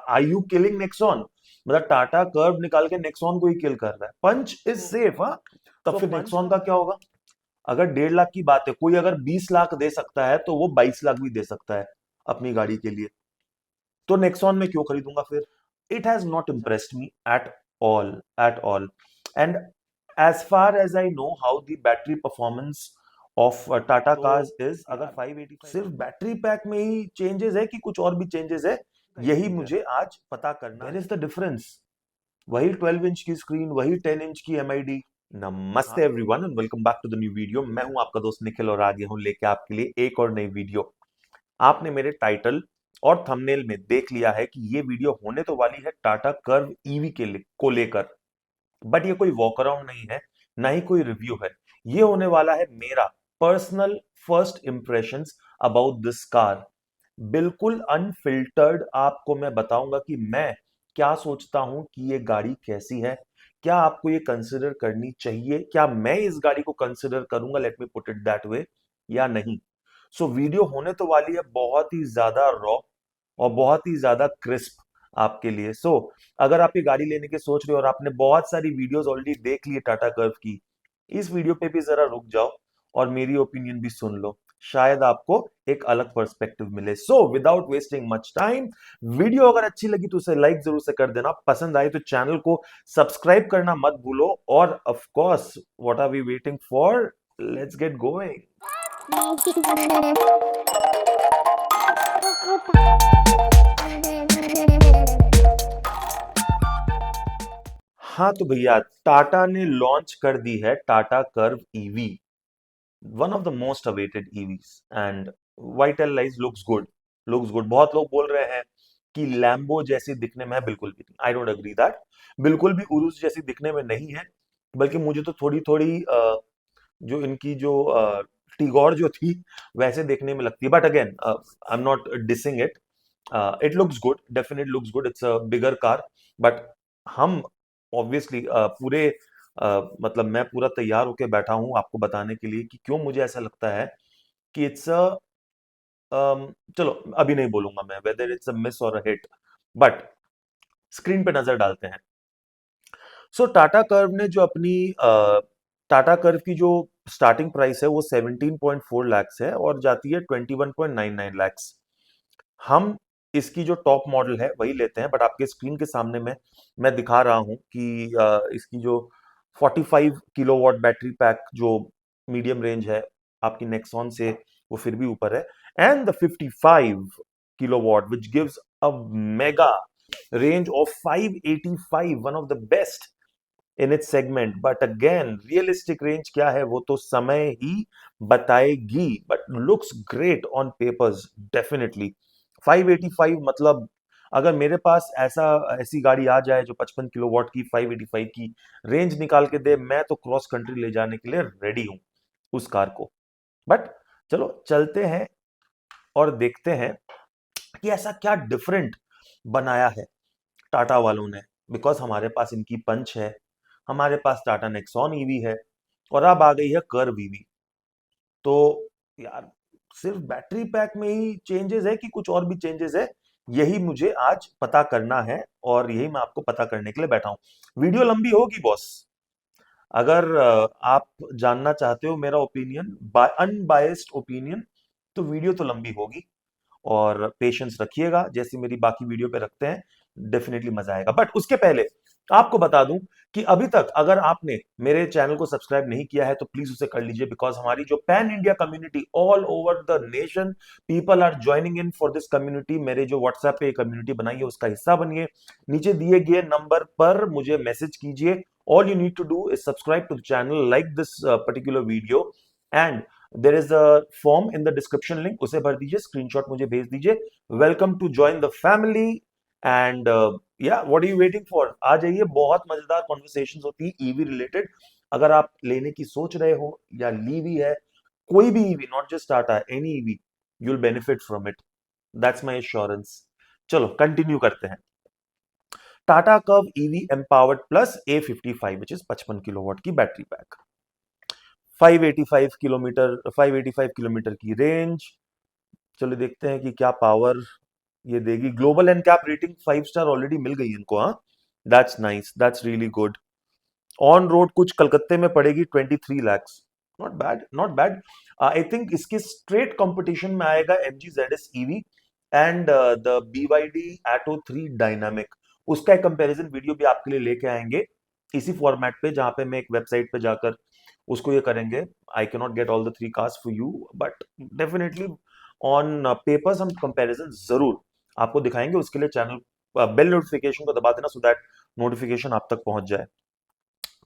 I you killing Nexon? मतलब Tata curve निकाल के नेक्सॉन को ही किल कर रहा है। Punch is safe. हाँ, तब फिर नेक्सॉन का क्या होगा? अगर 1.5 लाख की बात है, कोई अगर 20 लाख दे सकता है तो वो 22 लाख भी दे सकता है अपनी गाड़ी के लिए। तो नेक्सॉन में क्यों खरीदूंगा फिर? It has not impressed me at all, at all. And as far as I know how the battery performance of Tata cars is, अगर 585 सिर्फ बैटरी पैक में ही चेंजेस है कि कुछ और भी चेंजेस है, यही मुझे आज पता करना है। There is the difference. वही 12 इंच की स्क्रीन, वही 10 इंच की एमआईडी। नमस्ते everyone and welcome back to the new video. मैं हूं आपका दोस्त निखिल और आ गया हूं लेके आपके लिए एक और नई वीडियो। आपने मेरे टाइटल और थंबनेल में देख लिया है कि ये वीडियो होने तो वाली है टाटा कर्व ईवी को लेकर। बट ये कोई वॉक अराउंड नहीं है, ना ही कोई रिव्यू है। ये होने वाला है मेरा personal first impressions about this car. बिल्कुल अनफिल्टर्ड आपको मैं बताऊंगा कि मैं क्या सोचता हूं कि ये गाड़ी कैसी है, क्या आपको ये कंसिडर करनी चाहिए, क्या मैं इस गाड़ी को कंसिडर करूंगा, let me put it that way, या नहीं। सो वीडियो होने तो वाली है बहुत ही ज्यादा रॉ और बहुत ही ज्यादा क्रिस्प आपके लिए। अगर आप ये गाड़ी लेने की सोच रहे हो और आपने बहुत सारी वीडियोस ऑलरेडी देख ली टाटा कर्व की, इस वीडियो पे भी जरा रुक जाओ और मेरी ओपिनियन भी सुन लो। शायद आपको एक अलग पर्सपेक्टिव मिले। Without wasting much time, video अगर अच्छी लगी तो उसे लाइक जरूर से कर देना, पसंद आए तो चैनल को सब्सक्राइब करना मत भूलो, और of course what are we waiting for, let's get going. हाँ तो भैया, टाटा ने लॉन्च कर दी है Tata Curvv EV, one of the most awaited EVs, and white alloys looks good, looks good. बहुत लोग बोल रहे हैं कि लैम्बो जैसी दिखने में है, बिल्कुल भी नहीं, आई डोंट अग्री दैट। बिल्कुल भी उरुस जैसी दिखने में नहीं है, बल्कि मुझे तो थोड़ी थोड़ी जो इनकी जो टिगोर जो थी वैसे देखने में लगती है। But again I am not dissing it, it looks good, definite looks good, it's a bigger car. But हम ऑब्वियसली पूरे मतलब मैं पूरा तैयार होके बैठा हूं आपको बताने के लिए कि क्यों मुझे ऐसा लगता है कि इट्स अ, चलो अभी नहीं बोलूंगा मैं वेदर इट्स अ मिस और अ हिट, बट स्क्रीन पे नजर डालते हैं। टाटा कर्व ने जो अपनी टाटा कर्व की जो स्टार्टिंग प्राइस है वो 17.4 लैक्स है और जाती है 21.99 लैक्स। हम इसकी जो टॉप मॉडल है वही लेते हैं, बट आपके स्क्रीन के सामने मैं दिखा रहा हूं कि इसकी जो 45 किलोवाट बैटरी पैक जो मीडियम रेंज है आपकी नेक्सॉन से, वो फिर भी ऊपर है। And the 55 kilowatt which gives a mega range of 585, one of the best in its segment. But again realistic range क्या है वो तो समय ही बताएगी, but looks great on papers definitely. 585 मतलब अगर मेरे पास ऐसी गाड़ी आ जाए जो 55 किलोवाट की 585 की रेंज निकाल के दे, मैं तो क्रॉस कंट्री ले जाने के लिए रेडी हूं उस कार को। बट चलो चलते हैं और देखते हैं कि ऐसा क्या डिफरेंट बनाया है टाटा वालों ने। बिकॉज हमारे पास इनकी पंच है, हमारे पास टाटा नेक्सॉन ईवी है, और अब आ गई है कर्व ईवी। तो यार, सिर्फ बैटरी पैक में ही चेंजेस है कि कुछ और भी चेंजेस है, यही मुझे आज पता करना है, और यही मैं आपको पता करने के लिए बैठा हूं। वीडियो लंबी होगी बॉस। अगर आप जानना चाहते हो मेरा ओपिनियन, अनबायस्ड ओपिनियन, तो वीडियो तो लंबी होगी, और पेशेंस रखिएगा जैसे मेरी बाकी वीडियो पे रखते हैं, डेफिनेटली मजा आएगा। बट उसके पहले आपको बता दूं कि अभी तक अगर आपने मेरे चैनल को सब्सक्राइब नहीं किया है तो प्लीज उसे कर लीजिए, बिकॉज हमारी जो pan India community, all over the nation people are joining in for this community. मेरे जो व्हाट्सएप पे कम्युनिटी बनाई है उसका हिस्सा बनिए। नीचे दिए गए नंबर पर मुझे मैसेज कीजिए। All you need to do is subscribe to the channel, like this particular video, and there is a form in the description link, उसे भर दीजिए, स्क्रीनशॉट मुझे भेज दीजिए। Welcome to join the family, and या what are you waiting for, आ जाइए। बहुत मजेदार कॉन्वर्सेशंस होती है ईवी रिलेटेड। अगर आप लेने की सोच रहे हो या ली भी है कोई भी EV, not just Tata, any EV, you will benefit from it, that's my assurance. चलो कंटिन्यू करते हैं। Tata Curvv EV empowered plus A55 which is 55 kilowatt की बैटरी पैक, 585 किलोमीटर की रेंज। चलो देखते हैं कि क्या पावर ये देगी global NCAP rating 5 star already मिल गई इनको। हाँ, that's nice, that's really good. On road कुछ कलकत्ते में पड़ेगी 23 lakhs। Not bad, not bad. I think इसके स्ट्रेट कंपटीशन में आएगा MG ZS EV and the BYD Atto 3 dynamic. उसका एक कंपैरिजन वीडियो भी आपके लिए लेके आएंगे इसी फॉर्मेट पे, जहां पे मैं एक वेबसाइट पे जाकर उसको ये करेंगे। आई can not get all the 3 cars for you, but definitely on papers हम कंपैरिजन जरूर आपको दिखाएंगे। उसके लिए चैनल बेल नोटिफिकेशन को दबा देना, सो दैट नोटिफिकेशन आप तक पहुंच जाए।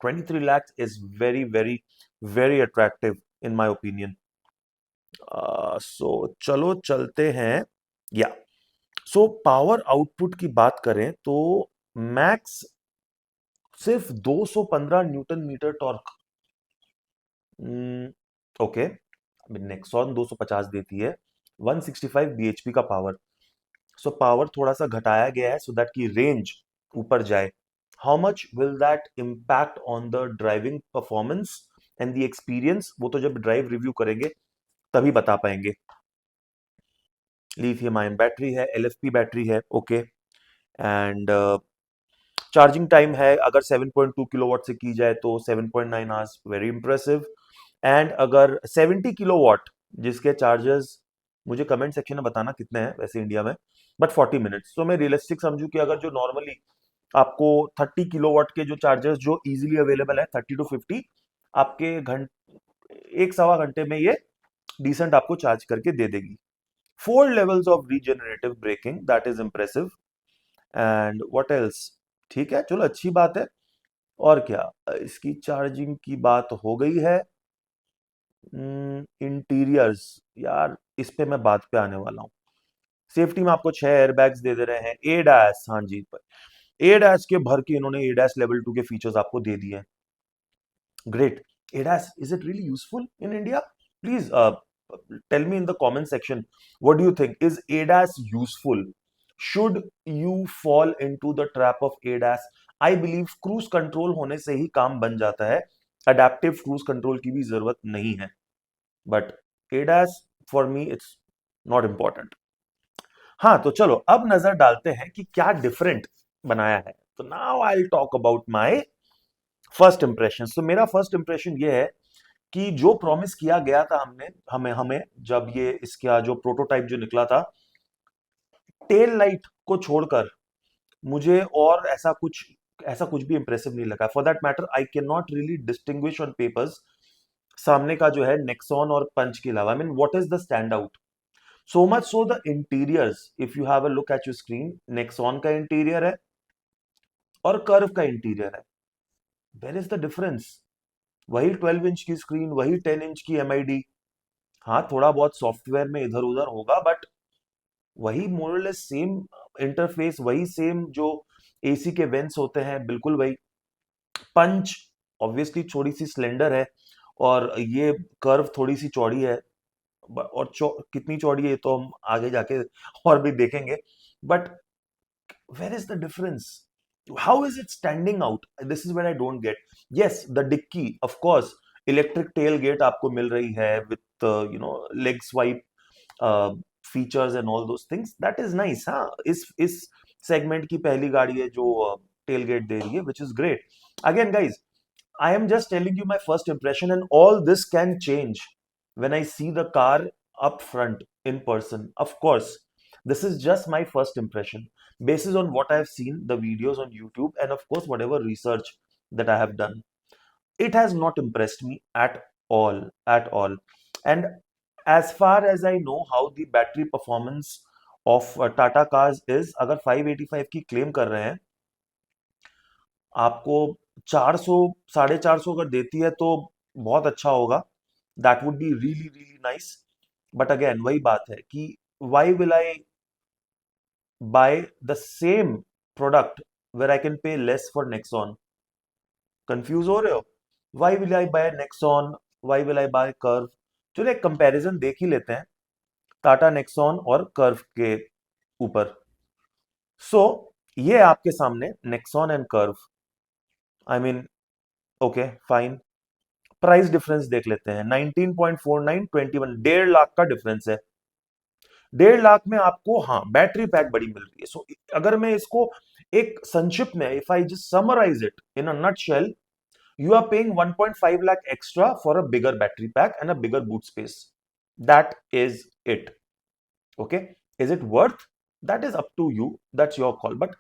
23 lakhs is very, very, very attractive in my opinion. So चलो चलते हैं। या सो पावर आउटपुट की बात करें तो मैक्स सिर्फ 215 newton metre torque. Okay, Nexon 250 देती है, 165 bhp का पावर। सो पावर थोड़ा सा घटाया गया है सो दैट की रेंज ऊपर जाए। How much will that impact on the driving performance and the experience, वो तो जब ड्राइव रिव्यू करेंगे तभी बता पाएंगे। लिथियम आयन बैटरी है, LFP बैटरी है, ओके। एंड चार्जिंग टाइम है, अगर 7.2 किलोवाट से की जाए तो 7.9 आवर्स, वेरी इंप्रेसिव। एंड अगर 70 किलोवाट जिसके चार्जर्स, मुझे कमेंट सेक्शन में बताना कितने हैं वैसे इंडिया में, बट 40 मिनट्स। तो मैं रियलिस्टिक समझू कि अगर जो नॉर्मली आपको 30 किलोवाट के जो चार्जर्स जो इजीली अवेलेबल है, 30 to 50, आपके एक सवा घंटे में ये डिसेंट आपको चार्ज करके दे देगी। 4 levels of regenerative braking, that is impressive. And what else, ठीक है, चलो अच्छी बात है। और क्या, इसकी चार्जिंग की बात हो गई है। इंटीरियर्स, यार इस पे मैं बात पे आने वाला हूँ। सेफ्टी में आपको 6 एयरबैग्स दे दे रहे हैं। एडास, हाँ जी, एडास के भर के इन्होंने एडास लेवल 2 के फीचर्स आपको दे दिए हैं। Great. ADAS, is it really useful in India? Please tell me in the comment section. What do you think? Is ADAS useful? Should you fall into the trap of ADAS? I believe cruise control होने से ही काम बन जाता है, adaptive cruise control की भी जरूरत नहीं है। But ADAS for me it's not important. हाँ, तो चलो अब नजर डालते हैं कि क्या डिफरेंट बनाया है। तो now I will talk about my first impression. तो मेरा फर्स्ट इंप्रेशन ये है कि जो प्रॉमिस किया गया था हमने हमें हमें जब ये इसका जो प्रोटोटाइप जो निकला था, टेल लाइट को छोड़कर मुझे और ऐसा कुछ भी इंप्रेसिव नहीं लगा। For that matter I can not really distinguish on papers सामने का जो है नेक्सॉन और पंच के अलावा। I mean what is the stand out, so much so the interiors, if you have a look at your screen, Nexon का interior है और कर्व का इंटीरियर है। Where is the difference? वही 12 इंच की स्क्रीन, वही 10 इंच की MID। हाँ, थोड़ा बहुत सॉफ्टवेयर में इधर उधर होगा, बट वही मोरलेस सेम इंटरफेस, वही सेम जो AC के वेंट्स होते हैं, बिल्कुल वही। पंच ऑब्वियसली थोड़ी सी स्लेंडर है और ये कर्व थोड़ी सी चौड़ी है। और कितनी चौड़ी है तो हम आगे जाके और भी देखेंगे। But where is the difference? How is it standing out? This is where I don't get. Yes, the dicky, of course, electric tailgate आपको मिल रही है with leg swipe features and all those things, that is nice. हाँ, इस segment की पहली गाड़ी है जो टेल गेट दे रही है, which is great. Again guys, I am just telling you my first impression and all this can change when I see the car up front in person. Of course, this is just my first impression basis on what I have seen, the videos on YouTube, and of course, whatever research that I have done. It has not impressed me at all, at all. And as far as I know how the battery performance of Tata cars is, अगर 585 की claim कर रहे हैं, आपको 400 450 अगर देती है तो बहुत अच्छा होगा। That would be really really nice. But again वही बात है कि why will I buy the same product where I can pay less for Nexon? Confuse हो रहे हो? Why will I buy Nexon, why will I buy Curvv? चलो एक comparison देख ही लेते हैं टाटा नेक्सॉन और कर्व के ऊपर। सो ये आपके सामने Nexon and curve. I mean okay fine, price difference देख लेते हैं। 19.49, 21, 1.5 लाख का डिफरेंस है। 1.5 लाख में आपको हाँ बैटरी पैक बड़ी मिल रही है. सो अगर मैं इसको एक संक्षिप्त में, if I just summarise it in a nutshell, you are paying 1.5 lakh extra for a bigger battery pack and a bigger boot space. That is it. Okay, is it worth? That is up to you, that's your call. But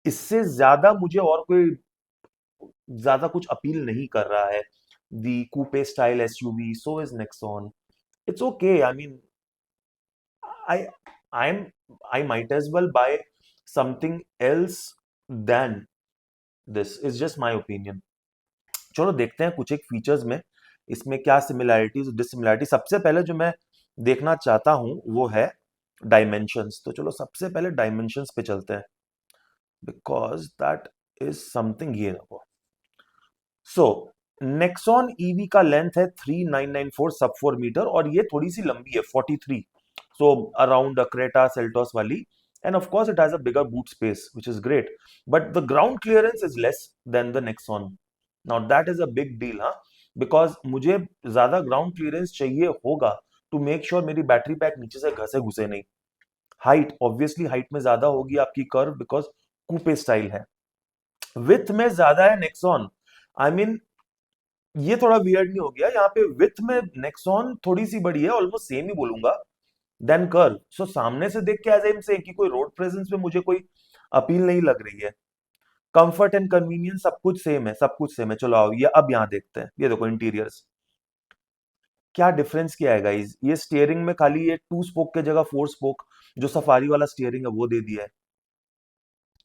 इससे ज्यादा मुझे और कोई ज्यादा कुछ appeal नहीं कर रहा है. The coupe style SUV, so is Nexon. It's okay. I mean, I I'm I might as well buy something else than this. Is just my opinion. चलो देखते हैं कुछ एक फीचर्स में इसमें क्या सिमिलैरिटीज डिससिमिलैरिटी. सबसे पहले जो मैं देखना चाहता हूं वो है डायमेंशंस. तो चलो सबसे पहले डायमेंशंस पे चलते हैं, बिकॉज दैट इज समथिंग. ये देखो. सो नेक्सॉन ईवी का लेंथ है 3994 सब 4 मीटर, और ये थोड़ी सी लंबी है 43. सो अराउंड क्रेटा सेल्टोस वाली. End of course it has a bigger boot space which is great, but the ground clearance is less than the Nexon. Now that is a big deal. हाँ, because मुझे ज्यादा ground clearance चाहिए होगा to make sure मेरी battery pack नीचे से घसे घुसे नहीं. हाइट, ऑब्वियसली हाइट में ज्यादा होगी आपकी कर्व, बिकॉज कूपे स्टाइल है. विथ में ज्यादा है नेक्सॉन. आई मीन, ये थोड़ा वियर्ड नहीं हो गया? यहाँ पे विथ में नेक्सॉन थोड़ी सी बड़ी है, ऑलमोस्ट सेम ही बोलूंगा, देन कर्व. सो सामने से देख के एज एम से कि कोई रोड प्रेजेंस पे मुझे कोई अपील नहीं लग रही है. कंफर्ट एंड कन्वीनियंस सब कुछ सेम है, सब कुछ सेम है. चलो आओ, ये अब यहाँ देखते हैं. ये देखो इंटीरियर्स. क्या डिफरेंस क्या है गाइस? ये स्टीयरिंग में खाली ये 2 स्पोक के जगह 4 स्पोक जो सफारी वाला स्टीयरिंग है वो दे दिया है.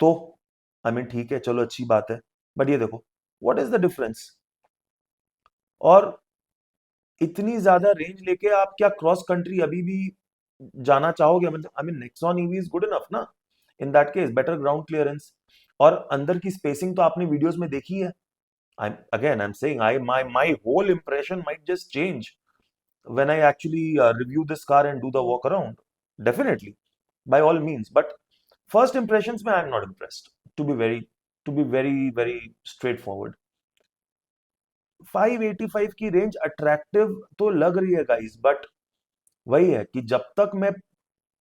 तो आई मीन ठीक है, चलो अच्छी बात है. बट ये देखो, व्हाट इज द डिफरेंस? और इतनी ज्यादा रेंज लेके आप क्या क्रॉस कंट्री अभी भी जाना चाहोगे? मतलब I mean Nexon EV is good enough ना. In that case better ground clearance, और अंदर की स्पेसिंग तो आपने वीडियोस में देखी है. I'm saying my whole impression might just change when I actually review this car and do the walk around. Definitely, by all means. But first impressions में I'm not impressed. To be very very straightforward. 585 की range attractive तो लग रही है guys, but वही है कि जब तक मैं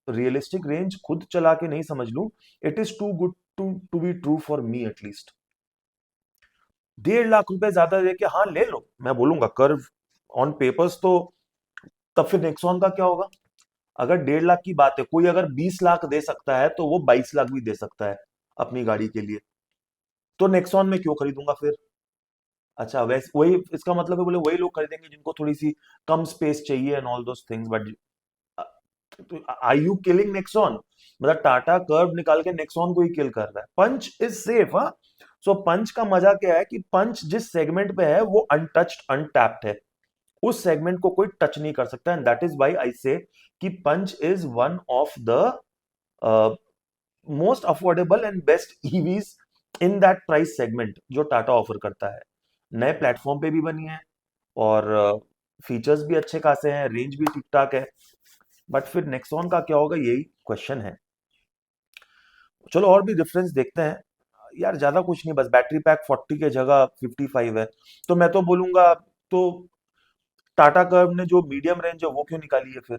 रियलिस्टिक रेंज खुद चला के नहीं समझ लूं, it is too good to be true for me at least. 1.5 lakh ज्यादा दे के हाँ ले लो, मैं बोलूंगा कर्व ऑन पेपर्स. तो तब फिर नेक्सॉन का क्या होगा? अगर 1.5 लाख की बात है, कोई अगर 20 लाख दे सकता है तो वो 22 लाख भी दे सकता है अपनी गाड़ी के लिए. तो नेक्सॉन में क्यों खरीदूंगा फिर? अच्छा, वैसे वही इसका मतलब है, बोले वही लोग खरीदेंगे जिनको थोड़ी सी कम स्पेस चाहिए and all those things. But are you killing Nexon? मतलब टाटा कर्व निकाल के नेक्सॉन को ही किल कर रहा है. Punch is safe. हाँ, सो पंच का मजा क्या है कि पंच जिस सेगमेंट पे है वो अनटच्ड अनटैप्ड है. उस सेगमेंट को कोई टच नहीं कर सकता. And that is why I say कि Punch is one of the most affordable and best EVs in that price segment जो टाटा ऑफर करता है. नए प्लेटफॉर्म पे भी बनी है, और फीचर्स भी अच्छे खासे हैं, रेंज भी ठीक ठाक है. बट फिर नेक्सॉन का क्या होगा, यही क्वेश्चन है. चलो और भी डिफरेंस देखते हैं यार. ज्यादा कुछ नहीं, बस बैटरी पैक 40 के जगह 55 है. तो मैं तो बोलूंगा, तो टाटा कर्व ने जो मीडियम रेंज है वो क्यों निकाली है फिर?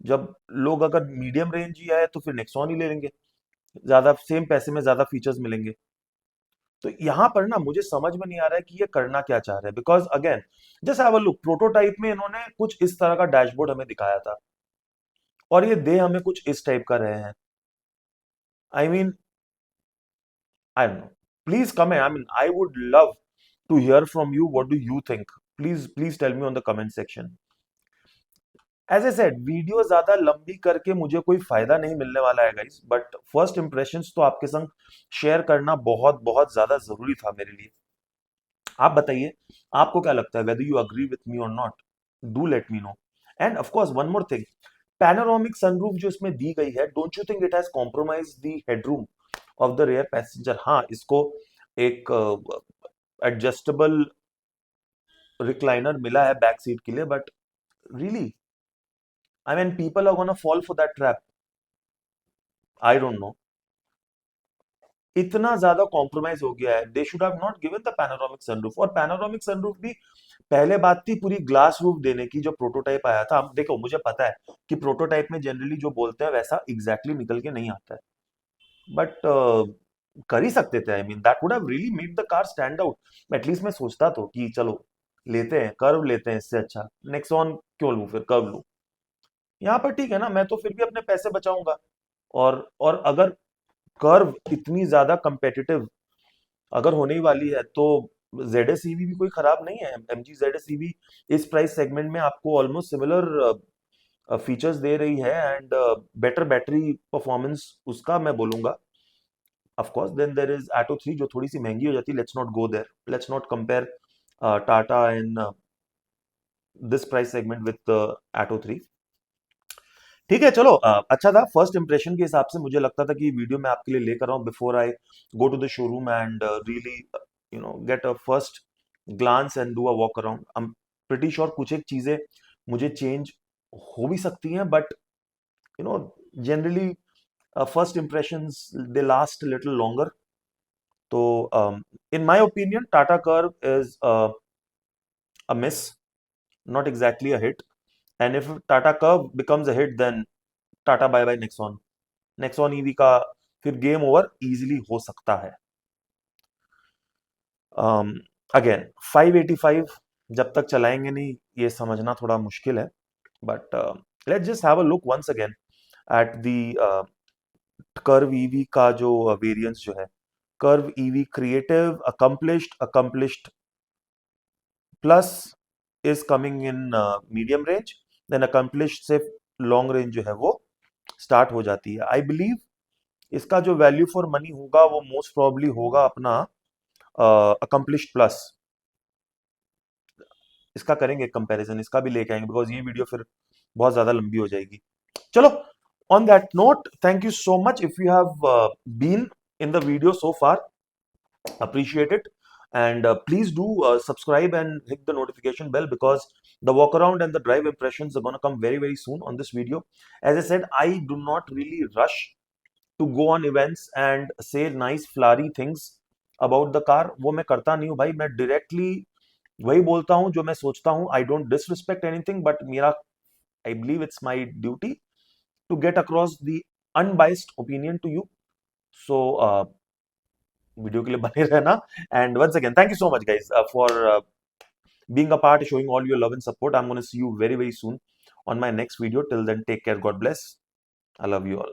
जब लोग अगर मीडियम रेंज ही है तो फिर नेक्सॉन ही ले लेंगे, ज्यादा सेम पैसे में ज्यादा फीचर्स मिलेंगे. तो यहां पर ना मुझे समझ में नहीं आ रहा है कि ये करना क्या चाह रहे हैं. Because again, just have a look, prototype में इन्होंने कुछ इस तरह का डैशबोर्ड हमें दिखाया था, और ये दे हमें कुछ इस टाइप का रहे हैं. I mean, I don't no. Please comment. I mean, I would love to hear from you. What do you think? Please tell me on the comment section. As I said, video ज्यादा लंबी करके मुझे कोई फायदा नहीं मिलने वाला है गाइस, बट फर्स्ट इंप्रेशंस तो आपके संग शेयर करना बहुत बहुत ज्यादा जरूरी था मेरे लिए. आप बताइए, आपको क्या लगता है, whether you agree with me or not? Do let me know. And of course, one more thing. Panoramic sunroof जो इसमें दी गई है, don't you think it has compromised the headroom of the rear passenger? हाँ, इसको एक adjustable recliner मिला है back seat के लिए, but really, I mean, people are gonna fall for that trap. I don't know. इतना ज्यादा कॉम्प्रोमाइज हो गया है, they should have not given the panoramic sunroof. और पैनोरामिक सनरूफ भी पहले बात थी पूरी ग्लास रूफ देने की, जो प्रोटोटाइप आया था। अब देखो, मुझे पता है कि प्रोटोटाइप में जनरली जो बोलते हैं वैसा एग्जैक्टली निकल के नहीं आता है, बट कर ही सकते थे। I mean that would have really made the car stand out. At least मैं सोचता तो कि चलो लेते हैं कर्व, लेते हैं, इससे अच्छा नेक्सॉन क्यों लूं, फिर कर्व लूं। यहाँ पर ठीक है ना, मैं तो फिर भी अपने पैसे बचाऊंगा। और अगर कर्व इतनी ज्यादा कंपेटिटिव अगर होने ही वाली है, तो जेड एस ईवी भी कोई खराब नहीं है। M G Z S EV इस प्राइस सेगमेंट में आपको ऑलमोस्ट सिमिलर फीचर्स दे रही है, एंड बेटर बैटरी परफॉर्मेंस उसका मैं बोलूंगा। Of course then there is Atto 3 जो थोड़ी सी महंगी हो जाती है। Let's not go there, let's not compare Tata in this price segment with Atto 3। ठीक है, चलो, अच्छा था। फर्स्ट इंप्रेशन के हिसाब से मुझे लगता था कि वीडियो मैं आपके लिए लेकर आऊं before I go to the showroom and really get a first glance and do a walk around. I am pretty sure कुछ एक चीजें मुझे चेंज हो भी सकती हैं, but you know generally first impressions they last little longer. तो in my opinion Tata Curvv is a miss, not exactly a hit. And if Tata Curve becomes a hit, then Tata bye bye Nexon. Nexon EV का फिर game over easily हो सकता है। Again 585 जब तक चलाएंगे नहीं, ये समझना थोड़ा मुश्किल है। But let's just have a look once again at the Curvv EV का जो वेरिएंस जो है। Curvv EV creative, accomplished plus is coming in medium range, then accomplished से लॉन्ग रेंज जो है वो स्टार्ट हो जाती है। आई बिलीव इसका जो वैल्यू फॉर मनी होगा वो मोस्ट प्रोबेबली होगा अपना अकम्पलिश्ड प्लस। इसका करेंगे कंपैरिजन, इसका भी लेके आएंगे, बिकॉज ये वीडियो फिर बहुत ज्यादा लंबी हो जाएगी। चलो, on that note, thank you so much if you have been in the video so far, appreciate it. And please do subscribe and hit the notification bell, because the walk around and the drive impressions are going to come very very soon on this video. As I said, I do not really rush to go on events and say nice flowery things about the car। वो मैं करता नहीं हूँ भाई, मैं directly वही बोलता हूँ जो मैं सोचता हूँ। I don't disrespect anything, but मेरा I believe it's my duty to get across the unbiased opinion to you। So video के लिए बने रहना। And once again thank you so much guys for being a part, showing all your love and support। I'm going to see you very very soon on my next video. Till then, take care, God bless, I love you all।